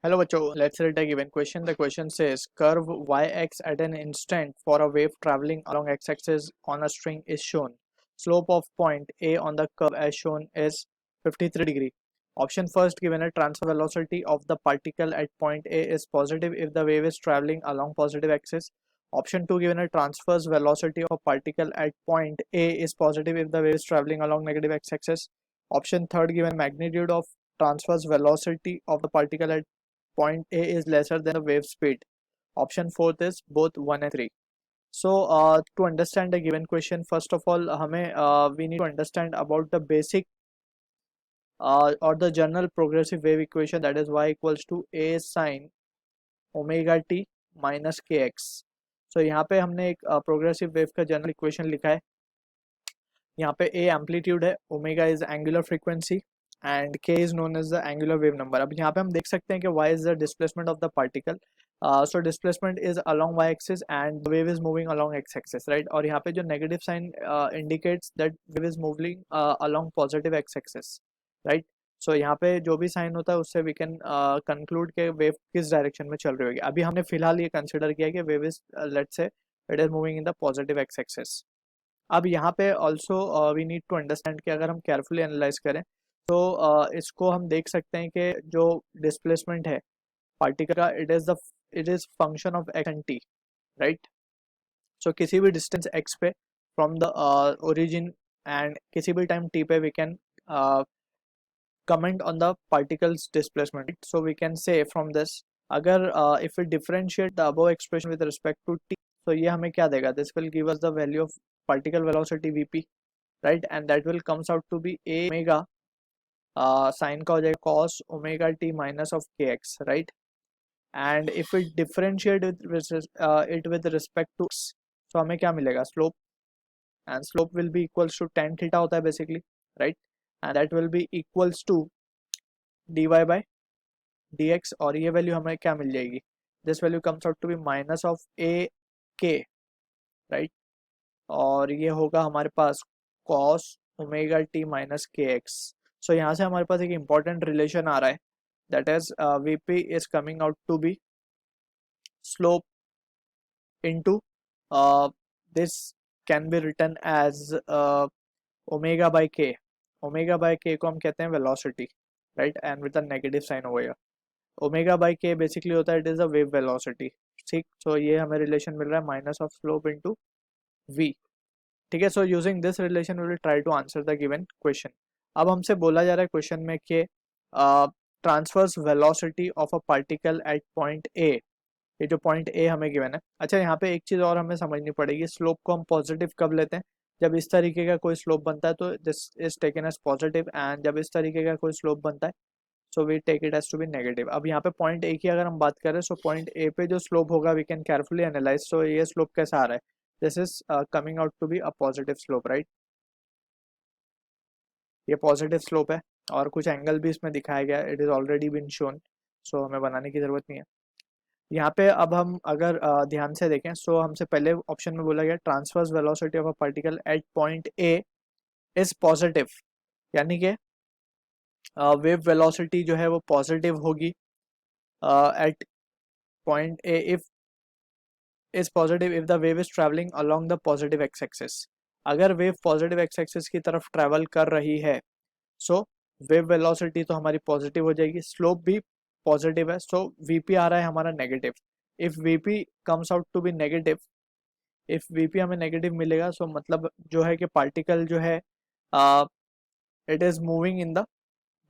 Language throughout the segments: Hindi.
Hello बच्चों, let's read a given question. The question says curve yx at an instant for a wave traveling along x-axis on a string is shown. Slope of point A on the curve as shown is 53 degree. Option first given a transfer velocity of the particle at point A is positive if the wave is traveling along positive axis. Option 2 given a transverse velocity of a particle at point A is positive if the wave is traveling along negative x-axis. Option third given magnitude of transverse velocity of the particle at point A is lesser than the wave speed. Option fourth is both 1 and 3. So to understand the given question, first of all we need to understand about the basic or the general progressive wave equation, that is y equals to a sine omega t minus kx. So यहाँ पे हमने एक प्रोग्रेसिव वेव का जनरल इक्वेशन लिखा है. यहाँ पे a एम्पलीट्यूड है, omega is angular frequency and k is known as the angular wave number. अब यहाँ पे हम देख सकते हैं कि y is the displacement of the particle. So displacement is along y axis and the wave is moving along x axis, right. और यहाँ पे जो negative sign indicates that wave is moving along positive x axis, right. So यहाँ पे जो भी साइन होता है उससे वी कैन कंक्लूड के वेव किस डायरेक्शन में चल रही होगी. अभी हमने फिलहाल ये कंसिडर किया कि wave is let's say it is moving in the positive x axis. अब यहाँ पे also we need to understand कि अगर हम केयरफुली एनालाइज करें तो इसको हम देख सकते हैं कि जो डिस्प्लेसमेंट है पार्टिकल का it is function of x and t, right. So किसी भी डिस्टेंस एक्स पे फ्रॉम द ओरिजिन एंड किसी भी टाइम टी पे we can comment on the particles displacement. So we can say from this, अगर if we differentiate the above expression with respect to t, so ये हमें क्या देगा? This will give us the value of particle velocity vp, right, and that will comes out to be a omega sin का हो जाएगा cos omega t minus of kx, right. And if we differentiate it with respect to x, so हमें क्या मिलेगा? Slope, and slope will be equals to tan theta होता है basically, right, and that will be equals to dy by dx. और ये वैल्यू हमें क्या मिल जाएगी? This value comes out to be minus of a k, right. और ये होगा हमारे पास cos omega t minus k x. So यहाँ से हमारे पास एक इंपॉर्टेंट रिलेशन आ रहा है, that is v p is coming out to be slope into this can be written as omega by k. Omega by k को हम कहते हैं velocity, right, and with a negative sign over here. Omega by k basically होता है it is a wave velocity, ठीक. सो ये हमें रिलेशन मिल रहा है minus of slope into v, ठीक है. So using this relation we will try to answer the given question. अब हमसे बोला जा रहा है क्वेश्चन में कि transverse velocity of a particle at point A. ये जो पॉइंट ए हमें गिवन है. अच्छा, यहाँ पे एक चीज़ और हमें समझनी पड़ेगी, स्लोप को हम पॉजिटिव कब लेते हैं? जब इस तरीके का कोई स्लोप बनता है तो this is taken as positive, and जब इस तरीके का कोई स्लोप बनता है so we take it as to be negative. अब यहाँ पे पॉइंट ए की अगर हम बात करें, सो पॉइंट ए पे जो स्लोप होगा we can carefully analyse. So ये स्लोप कैसा आ रहा है? This is coming out to be a positive slope, right. ये पॉजिटिव स्लोप है और कुछ एंगल भी इसमें दिखाया गया है, it is already been shown, so हमें बनाने की जरूरत नहीं है. यहाँ पे अब हम अगर ध्यान से देखें, सो हमसे पहले ऑप्शन में बोला गया transverse velocity of a particle at point A is positive, यानी कि वेव वेलोसिटी जो है वो पॉजिटिव होगी at point A if is positive if the wave is travelling along the positive x axis. अगर वेव पॉजिटिव एक्स एक्सिस की तरफ ट्रैवल कर रही है सो वेव वेलोसिटी तो हमारी पॉजिटिव हो जाएगी, स्लोप भी पॉजिटिव है, सो वीपी आ रहा है हमारा negative. If VP comes out to be negative, if VP हमें नेगेटिव मिलेगा सो मतलब जो है कि पार्टिकल जो है it is moving in the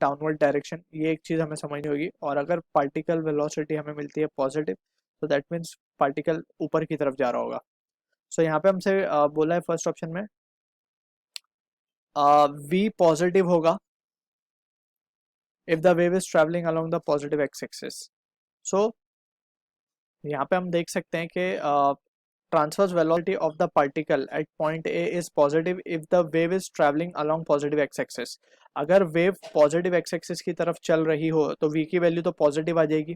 downward direction. ये एक चीज़ हमें समझनी होगी. और अगर पार्टिकल वेलोसिटी हमें मिलती है पॉजिटिव तो दैट मीन्स पार्टिकल ऊपर की तरफ जा रहा होगा. सो यहाँ पे हमसे बोला है फर्स्ट ऑप्शन में वी पॉजिटिव होगा if the wave is travelling along the positive x axis. So यहाँ पे हम देख सकते हैं कि transverse velocity of the particle at point A is positive if the wave is travelling along positive x axis. अगर वेव पॉजिटिव एक्स एक्सिस की तरफ चल रही हो तो वी की वैल्यू तो पॉजिटिव आ जाएगी,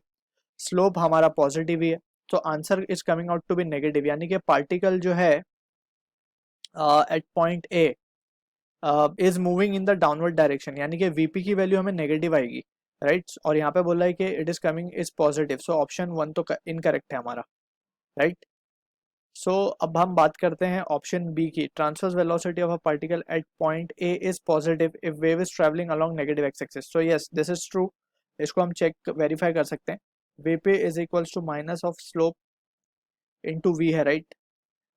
स्लोप हमारा पॉजिटिव ही है, तो answer is coming out to be negative. यानी कि पार्टिकल जो है at point A is moving in the downward direction, यानी कि वीपी की वैल्यू हमें नेगेटिव आएगी, राइट, और यहाँ पे बोल रहा है कि it is coming is positive, so option 1 तो इनकरेक्ट है हमारा, राइट। सो अब हम बात करते हैं ऑप्शन बी की, transverse velocity of a particle at point A is positive if wave is travelling along negative X axis. So yes, this is true, इसको हम चेक वेरीफाई कर सकते हैं। Vp is equals to minus of slope into v है, राइट।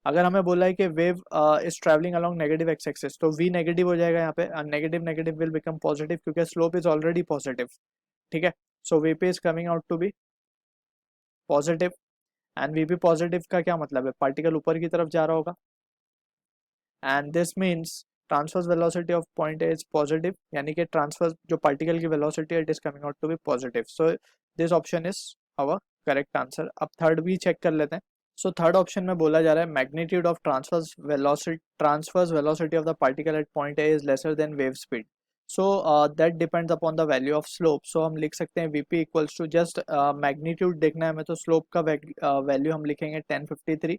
अगर हमें बोला है कि wave is travelling along negative X axis, तो v नेगेटिव हो जाएगा यहाँ पे, negative negative will become positive क्योंकि स्लोप इज ऑलरेडी पॉजिटिव, ठीक है। So Vp is coming out to be positive, and Vp positive का क्या मतलब है, पार्टिकल ऊपर की तरफ जा रहा होगा, and this means transverse velocity of point A is positive, यानी कि ट्रांसफर जो पार्टिकल की वेलोसिटी है it is coming out to be positive. So this option is our correct answer. अब थर्ड भी चेक कर लेते हैं। सो थर्ड ऑप्शन में बोला जा रहा है magnitude of transverse velocity of the particle at point A is lesser than wave speed. So that depends upon the value of slope. So हम लिख सकते हैं Vp equals to just magnitude देखना है हमें, तो स्लोप का वैल्यू हम लिखेंगे 1053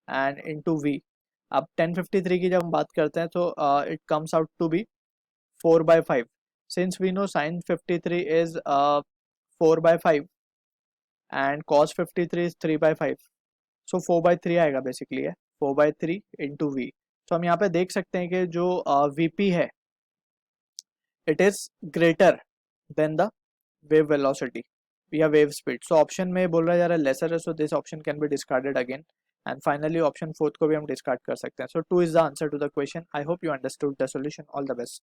एंड इनटू v। अब 1053 की जब हम बात करते हैं तो it comes out to be 4/5, since we know sin 53 is 4/5 and cos 53 is 3/5, so 4/3 आएगा बेसिकली है, 4/3 इंटू v। तो हम यहाँ पे देख सकते हैं कि जो Vp है it is greater than the wave velocity या वेव स्पीड। सो ऑप्शन में बोल रहा जा रहा है लेसर है, so this option can be discarded again, and finally option fourth को भी हम डिस्कार्ड कर सकते हैं। So 2 is the answer to the question. I hope you understood the solution. All the best.